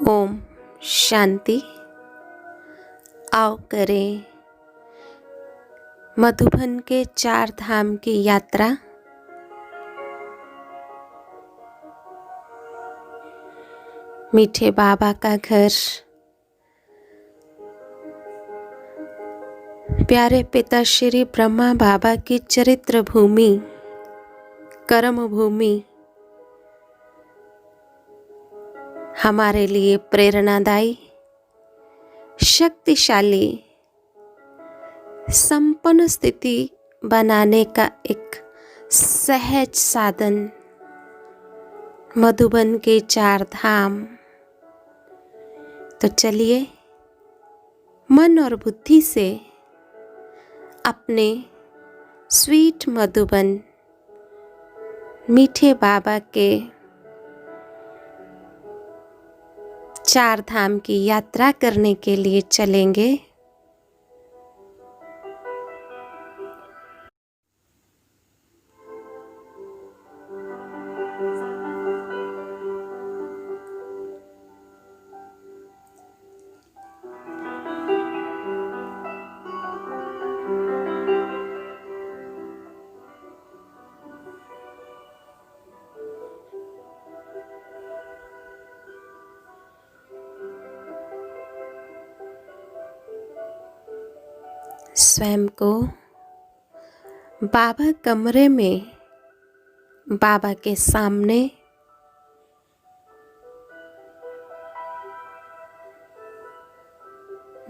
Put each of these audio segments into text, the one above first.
ओम शांति। आओ करें मधुबन के 4 धाम की यात्रा। मीठे बाबा का घर, प्यारे पिता श्री ब्रह्मा बाबा की चरित्र भूमि, कर्म भूमि हमारे लिए प्रेरणादायी, शक्तिशाली, संपन्न स्थिति बनाने का एक सहज साधन मधुबन के 4 धाम। तो चलिए मन और बुद्धि से अपने स्वीट मधुबन मीठे बाबा के 4 धाम की यात्रा करने के लिए चलेंगे। स्वयं को बाबा कमरे में, बाबा के सामने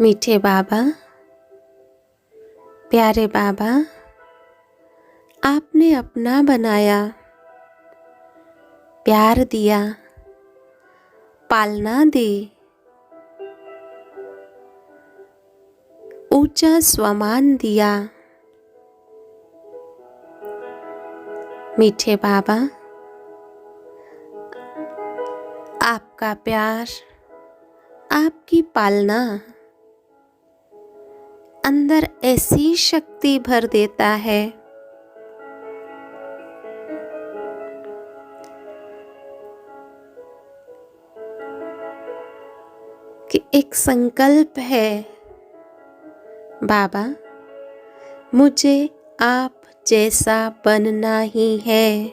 मीठे बाबा, प्यारे बाबा, आपने अपना बनाया, प्यार दिया, पालना दी, ऊंचा स्वमान दिया। मीठे बाबा, आपका प्यार, आपकी पालना अंदर ऐसी शक्ति भर देता है कि एक संकल्प है, बाबा मुझे आप जैसा बनना ही है।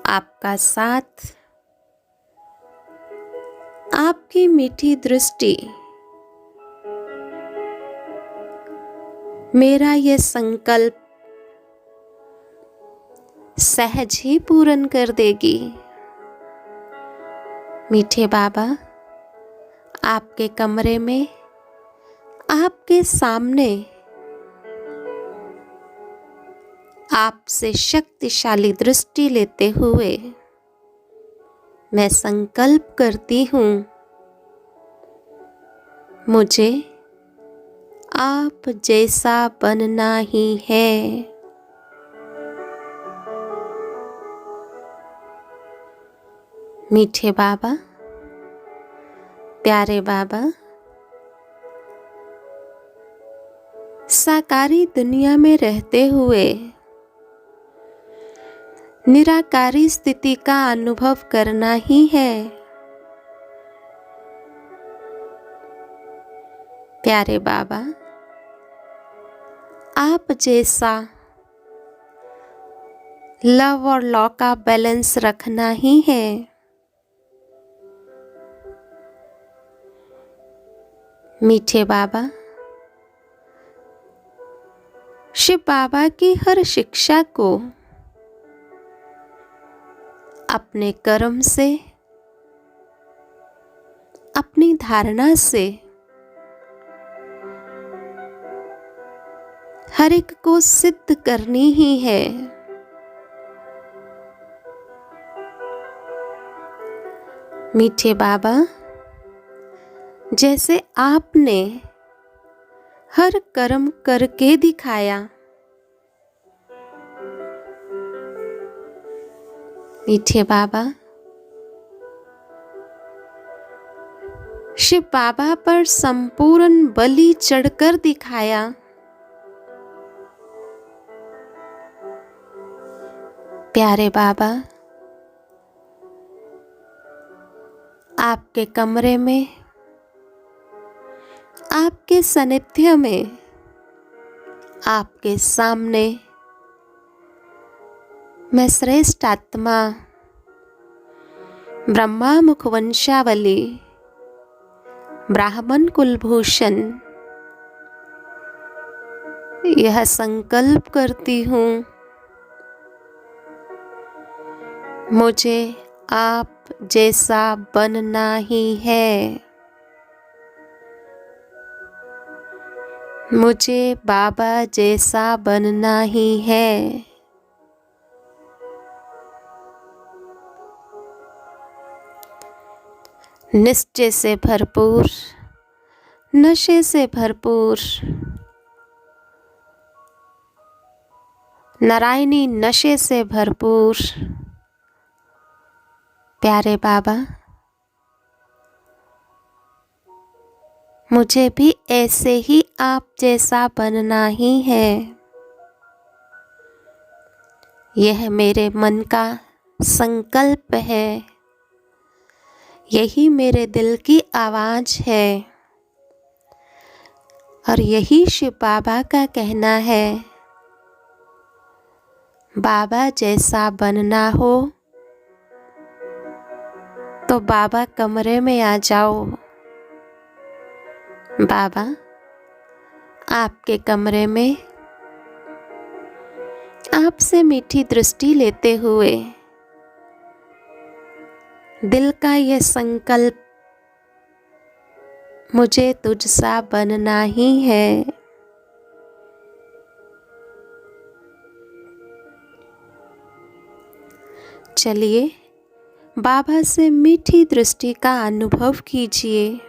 आपका साथ, आपकी मीठी दृष्टि मेरा ये संकल्प सहज ही पूर्ण कर देगी। मीठे बाबा, आपके कमरे में, आपके सामने आपसे शक्तिशाली दृष्टि लेते हुए मैं संकल्प करती हूँ, मुझे आप जैसा बनना ही है। मीठे बाबा, प्यारे बाबा, साकारी दुनिया में रहते हुए निराकारी स्थिति का अनुभव करना ही है। प्यारे बाबा, आप जैसा लव और लॉ का बैलेंस रखना ही है। मीठे बाबा, शिव बाबा की हर शिक्षा को अपने कर्म से, अपनी धारणा से हर एक को सिद्ध करनी ही है। मीठे बाबा, जैसे आपने हर कर्म करके दिखाया, मीठे बाबा, शिव बाबा पर संपूर्ण बलि चढ़कर दिखाया। प्यारे बाबा, आपके कमरे में, आपके सानिध्य में, आपके सामने मैं श्रेष्ठ आत्मा ब्रह्मा मुख वंशावली ब्राह्मण कुलभूषण यह संकल्प करती हूँ, मुझे आप जैसा बनना ही है। मुझे बाबा जैसा बनना ही है। निश्चय से भरपूर, नशे से भरपूर, नारायणी नशे से भरपूर प्यारे बाबा, मुझे भी ऐसे ही आप जैसा बनना ही है। यह मेरे मन का संकल्प है, यही मेरे दिल की आवाज है और यही शिव बाबा का कहना है। बाबा जैसा बनना हो तो बाबा कमरे में आ जाओ। बाबा आपके कमरे में आपसे मीठी दृष्टि लेते हुए दिल का यह संकल्प, मुझे तुझसा बनना ही है। चलिए बाबा से मीठी दृष्टि का अनुभव कीजिए।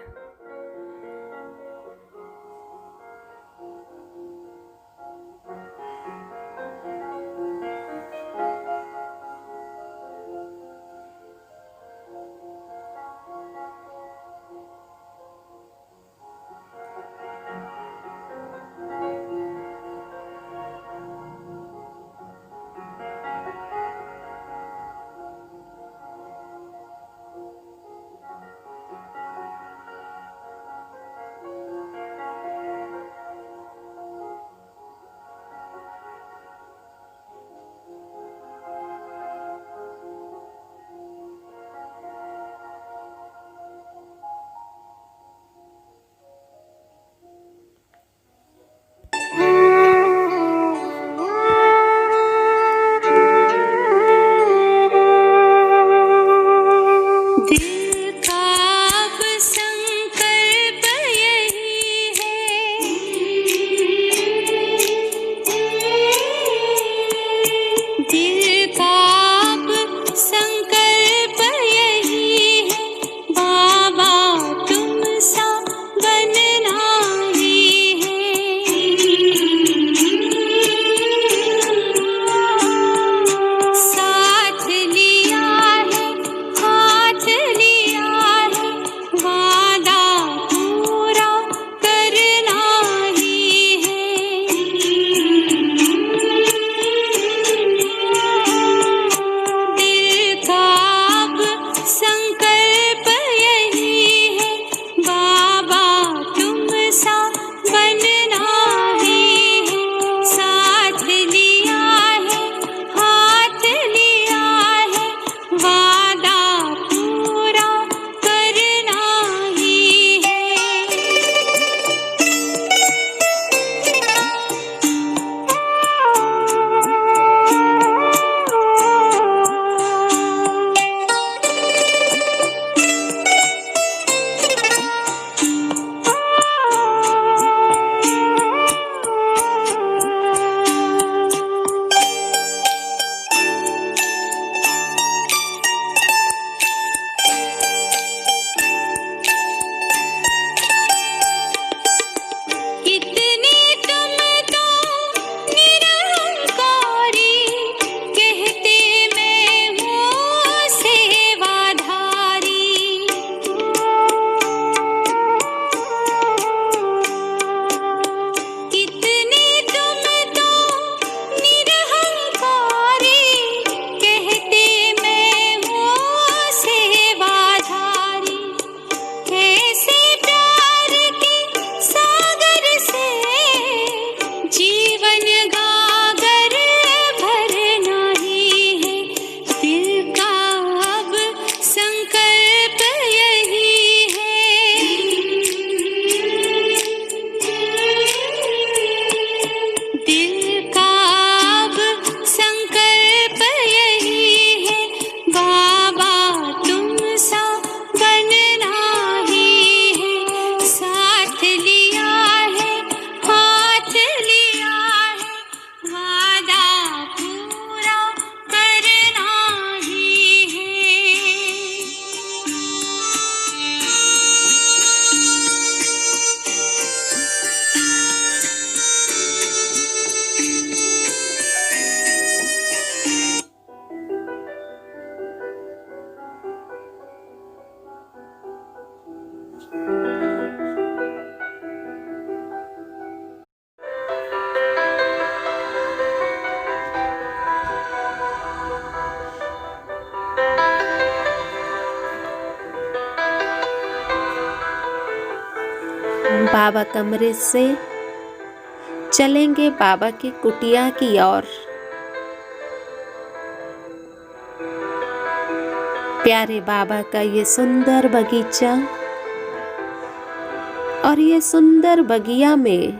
बाबा कमरे से चलेंगे बाबा की कुटिया की ओर। प्यारे बाबा का ये सुंदर बगीचा और ये सुंदर बगिया में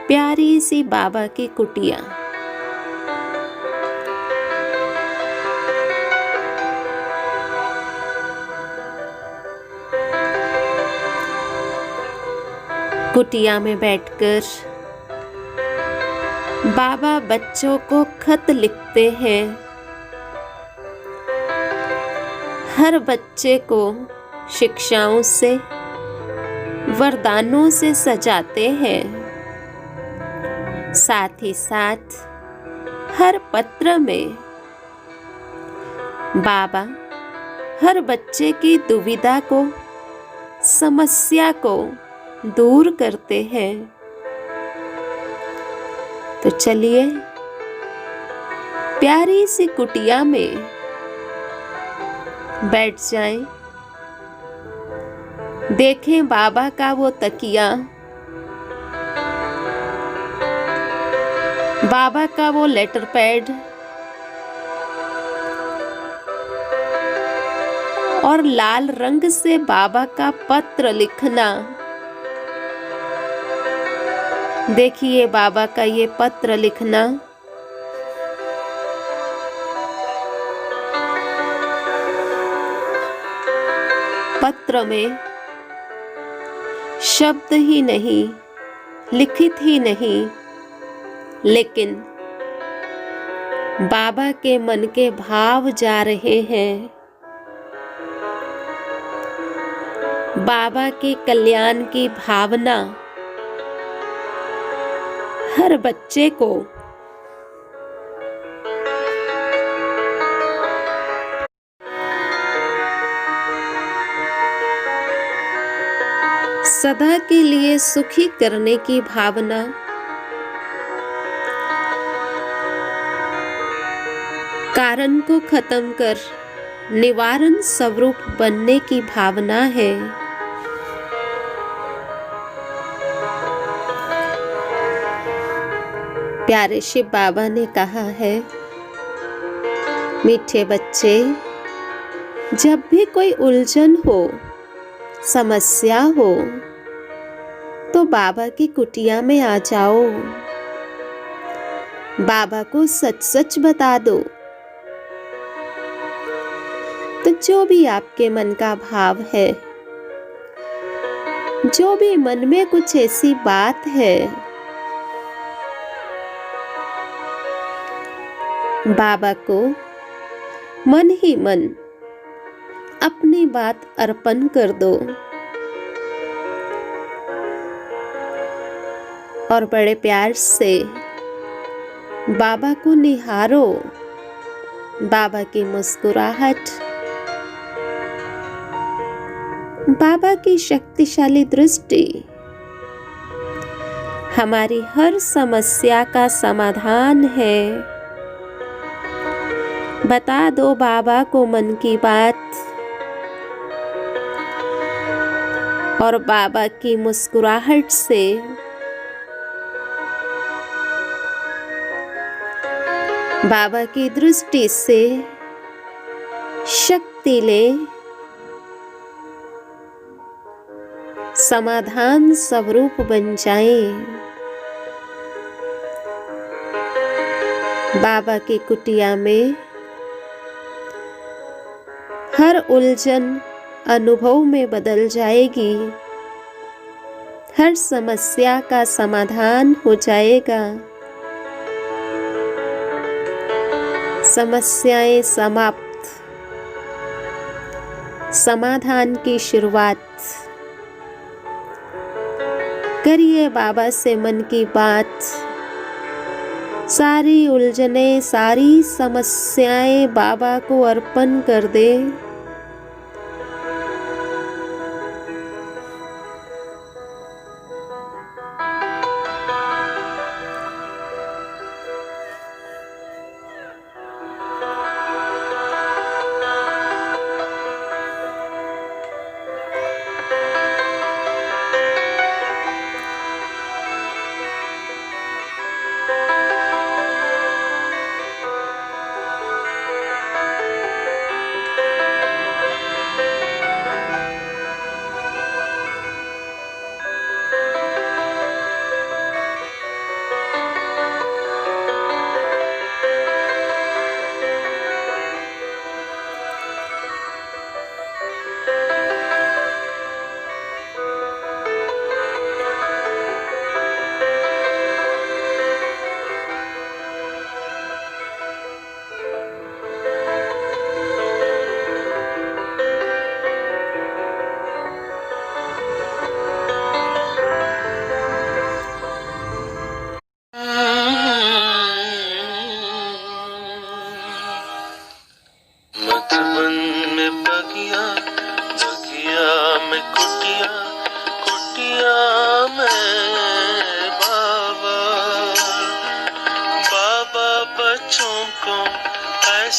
प्यारी सी बाबा की कुटिया। कुटिया में बैठकर बाबा बच्चों को खत लिखते हैं। हर बच्चे को शिक्षाओं से, वरदानों से सजाते हैं। साथ ही साथ हर पत्र में बाबा हर बच्चे की दुविधा को, समस्या को दूर करते हैं। तो चलिए प्यारी सी कुटिया में बैठ जाएं। देखें बाबा का वो तकिया, बाबा का वो लेटर पैड और लाल रंग से बाबा का पत्र लिखना। देखिए बाबा का ये पत्र लिखना। पत्र में शब्द ही नहीं, लिखित ही नहीं, लेकिन बाबा के मन के भाव जा रहे हैं। बाबा के कल्याण की भावना हर बच्चे को सदा के लिए सुखी करने की भावना कारण को खत्म कर निवारण स्वरूप बनने की भावना है। प्यारे शिव बाबा ने कहा है, मीठे बच्चे, जब भी कोई उलझन हो, समस्या हो, तो बाबा की कुटिया में आ जाओ। बाबा को सच सच बता दो। तो जो भी आपके मन का भाव है, जो भी मन में कुछ ऐसी बात है, बाबा को मन ही मन अपनी बात अर्पण कर दो और बड़े प्यार से बाबा को निहारो। बाबा की मुस्कुराहट, बाबा की शक्तिशाली दृष्टि हमारी हर समस्या का समाधान है। बता दो बाबा को मन की बात और बाबा की मुस्कुराहट से बाबा की दृष्टि से शक्ति ले, समाधान स्वरूप बन जाए। बाबा की कुटिया में हर उलझन अनुभव में बदल जाएगी। हर समस्या का समाधान हो जाएगा। समस्याएं समाप्त, समाधान की शुरुआत। करिए बाबा से मन की बात। सारी उलझनें, सारी समस्याएं बाबा को अर्पण कर दे।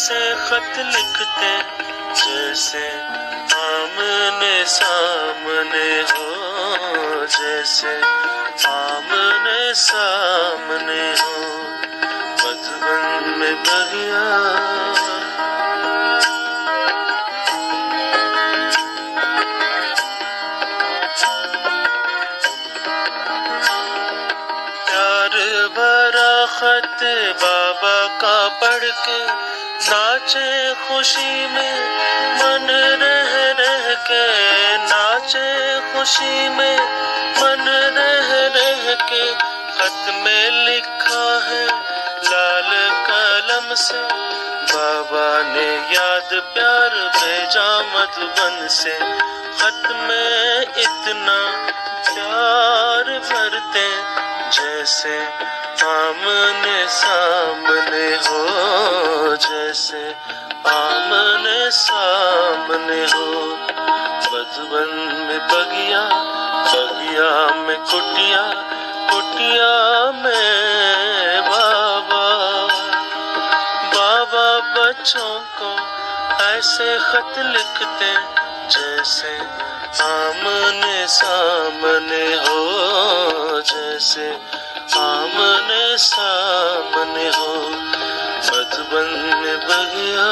ऐसे खत लिखते जैसे आमने सामने हो, जैसे आमने सामने हो, मधुबन में बगिया। प्यार भरा खत बाबा का पढ़ के नाचे खुशी में मन रह रह के, नाचे खुशी में मन रह रह के। खत में लिखा है लाल कलम से, बाबा ने याद प्यार भेजा मधुबन से। खत में इतना प्यार भरते जैसे आमने सामने हो, जैसे आमने सामने हो। मधुबन में बगिया, बगिया में कुटिया, कुटिया में बाबा। बाबा बच्चों को ऐसे खत लिखते जैसे आमने सामने हो, जैसे आमने सामने हो, मधुबन में बगिया।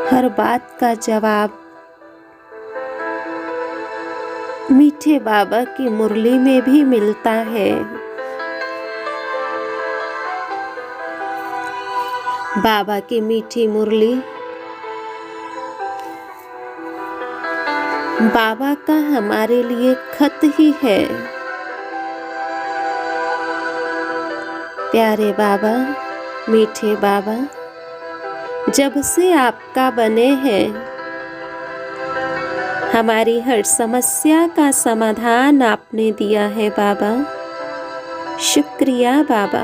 हर बात का जवाब मीठे बाबा की मुरली में भी मिलता है। बाबा की मीठी मुरली बाबा का हमारे लिए खत ही है। प्यारे बाबा, मीठे बाबा, जब से आपका बने हैं हमारी हर समस्या का समाधान आपने दिया है बाबा। शुक्रिया बाबा।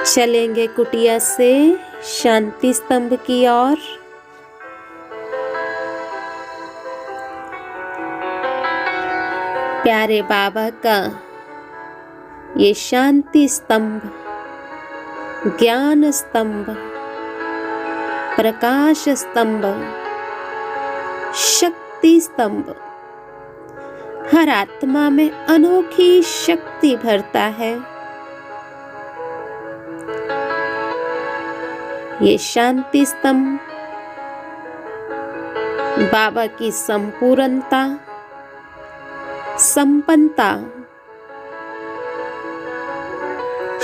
चलेंगे कुटिया से शांति स्तंभ की ओर। प्यारे बाबा का ये शांति स्तंभ, ज्ञान स्तंभ, प्रकाश स्तंभ, शक्ति स्तंभ हर आत्मा में अनोखी शक्ति भरता है। ये शांति स्तंभ बाबा की संपूर्णता, संपन्नता,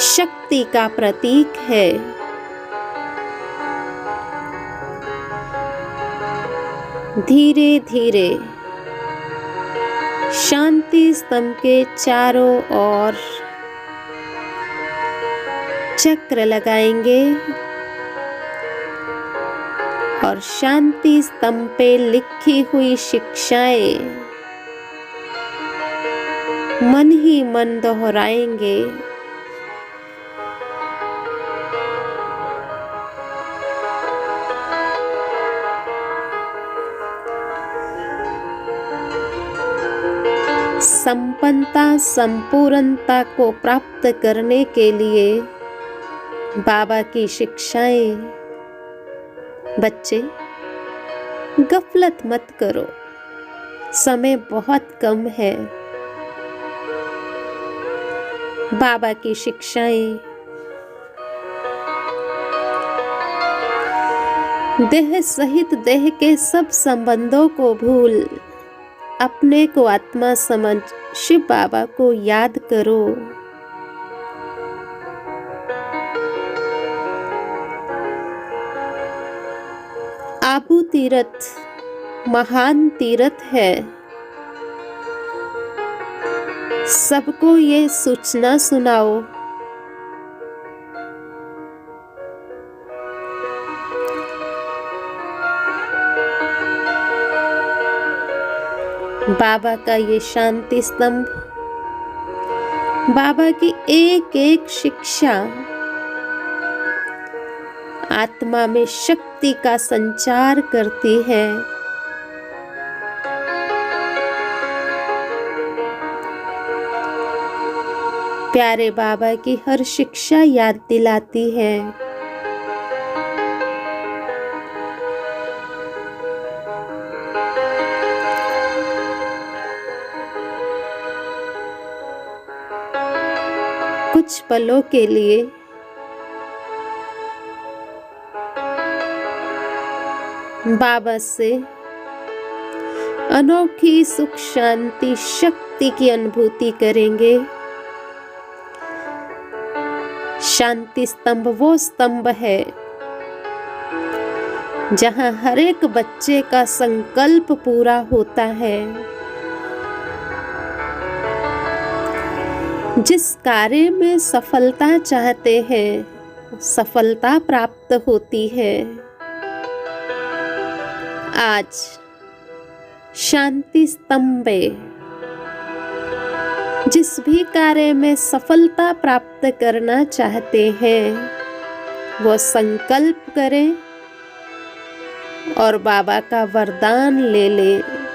शक्ति का प्रतीक है। धीरे धीरे शांति स्तंभ के चारों ओर चक्र लगाएंगे और शांति स्तंभ पे लिखी हुई शिक्षाएं मन ही मन दोहराएंगे। संपन्नता, संपूर्णता को प्राप्त करने के लिए बाबा की शिक्षाएं। बच्चे, गफलत मत करो, समय बहुत कम है। बाबा की शिक्षाएं देह सहित देह के सब संबंधों को भूल अपने को आत्मा समझ शिव बाबा को याद करो। आबू तीर्थ महान तीर्थ है। सबको ये सूचना सुनाओ। बाबा का ये शांति स्तंभ बाबा की एक एक शिक्षा आत्मा में शक्ति का संचार करती है। प्यारे बाबा की हर शिक्षा याद दिलाती है कुछ पलों के लिए बाबा से अनोखी सुख शांति शक्ति की अनुभूति करेंगे। शांति स्तंभ वो स्तंभ है जहां हर एक बच्चे का संकल्प पूरा होता है। जिस कार्य में सफलता चाहते हैं सफलता प्राप्त होती है। आज शांति स्तंभे जिस भी कार्य में सफलता प्राप्त करना चाहते हैं वो संकल्प करें और बाबा का वरदान ले लें।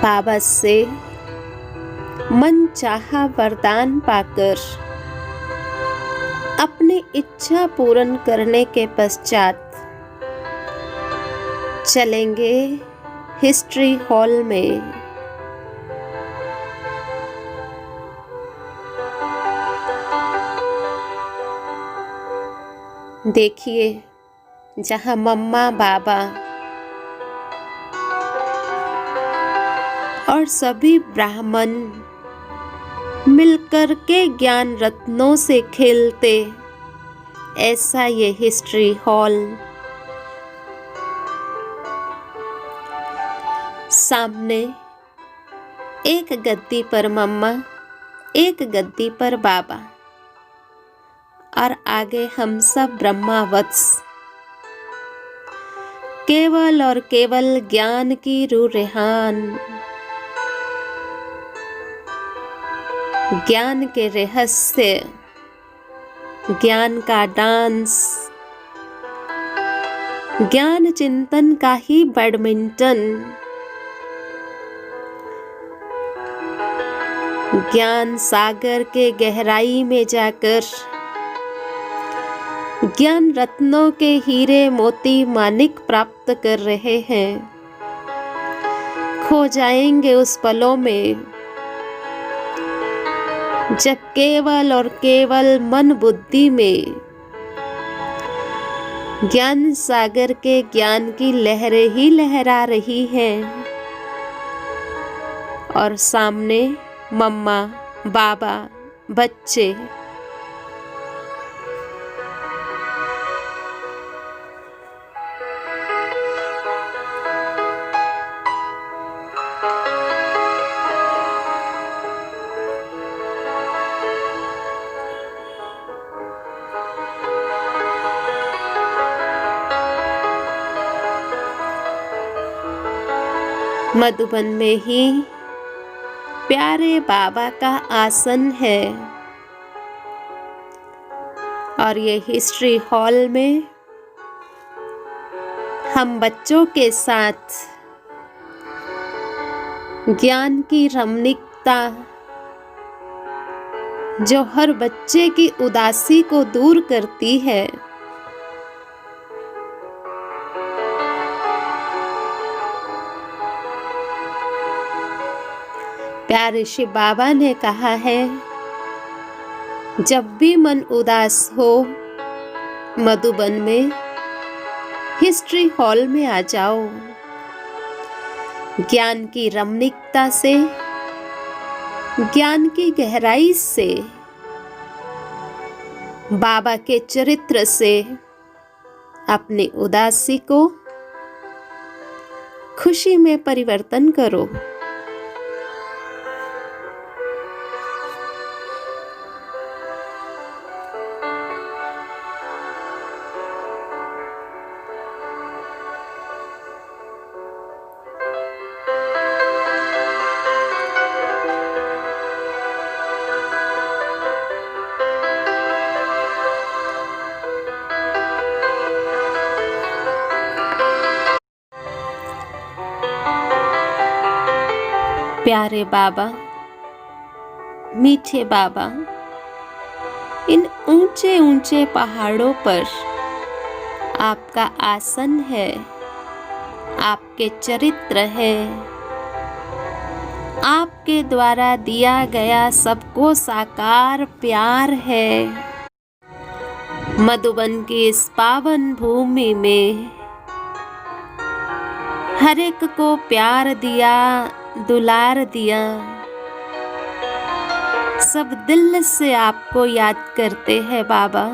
बाबा से मन चाहा वरदान पाकर अपनी इच्छा पूर्ण करने के पश्चात चलेंगे हिस्ट्री हॉल में। देखिए जहाँ मम्मा बाबा और सभी ब्राह्मण मिलकर के ज्ञान रत्नों से खेलते ऐसा ये हिस्ट्री हॉल। सामने एक गद्दी पर मम्मा, एक गद्दी पर बाबा, और आगे हम सब ब्रह्मावत्स, केवल और केवल ज्ञान की रूह रेहान, ज्ञान के रहस्य, ज्ञान का डांस, ज्ञान चिंतन का ही बैडमिंटन, ज्ञान सागर के गहराई में जाकर ज्ञान रत्नों के हीरे मोती मानिक प्राप्त कर रहे हैं। खो जाएंगे उस पलों में जब केवल और केवल मन बुद्धि में ज्ञान सागर के ज्ञान की लहरें ही लहरा रही हैं, और सामने मम्मा, बाबा, बच्चे। मधुबन में ही प्यारे बाबा का आसन है, और ये हिस्ट्री हॉल में हम बच्चों के साथ ज्ञान की रमणीकता, जो हर बच्चे की उदासी को दूर करती है, प्यारे शिव बाबा ने कहा है, जब भी मन उदास हो मधुबन में हिस्ट्री हॉल में आ जाओ। ज्ञान की रमणीकता से, ज्ञान की गहराई से, बाबा के चरित्र से अपनी उदासी को खुशी में परिवर्तन करो। प्यारे बाबा, मीठे बाबा, इन ऊंचे ऊंचे पहाड़ों पर आपका आसन है, आपके चरित्र है, आपके द्वारा दिया गया सबको साकार प्यार है। मधुबन की इस पावन भूमि में हर एक को प्यार दिया, दुलार दिया। सब दिल से आपको याद करते हैं बाबा।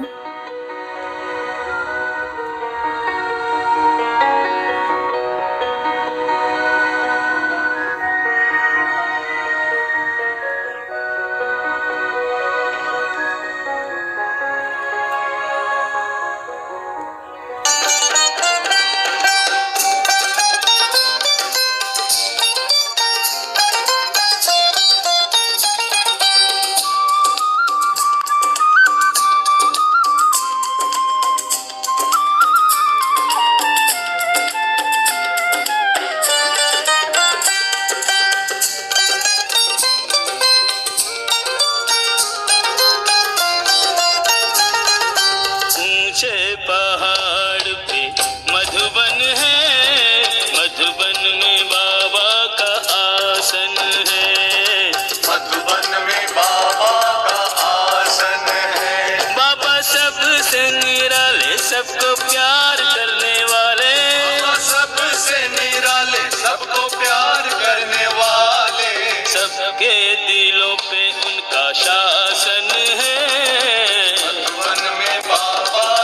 पहाड़ पे मधुबन है, मधुबन में बाबा का आसन है, मधुबन में बाबा का आसन है। बाबा सबसे निराले, सबको प्यार करने वाले, बाबा सबसे निराले, सबको प्यार करने वाले। सबके दिलों पे उनका शासन है। मधुबन में बाबा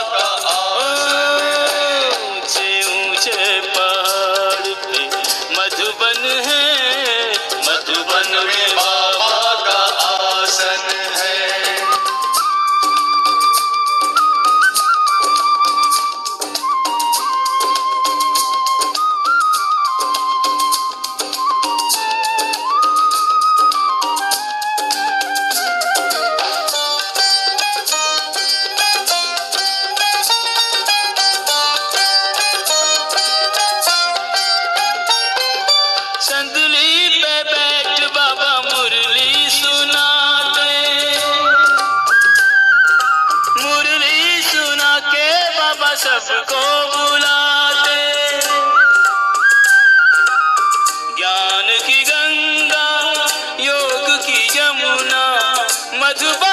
सबको बुलाते। ज्ञान की गंगा, योग की यमुना, मधुबन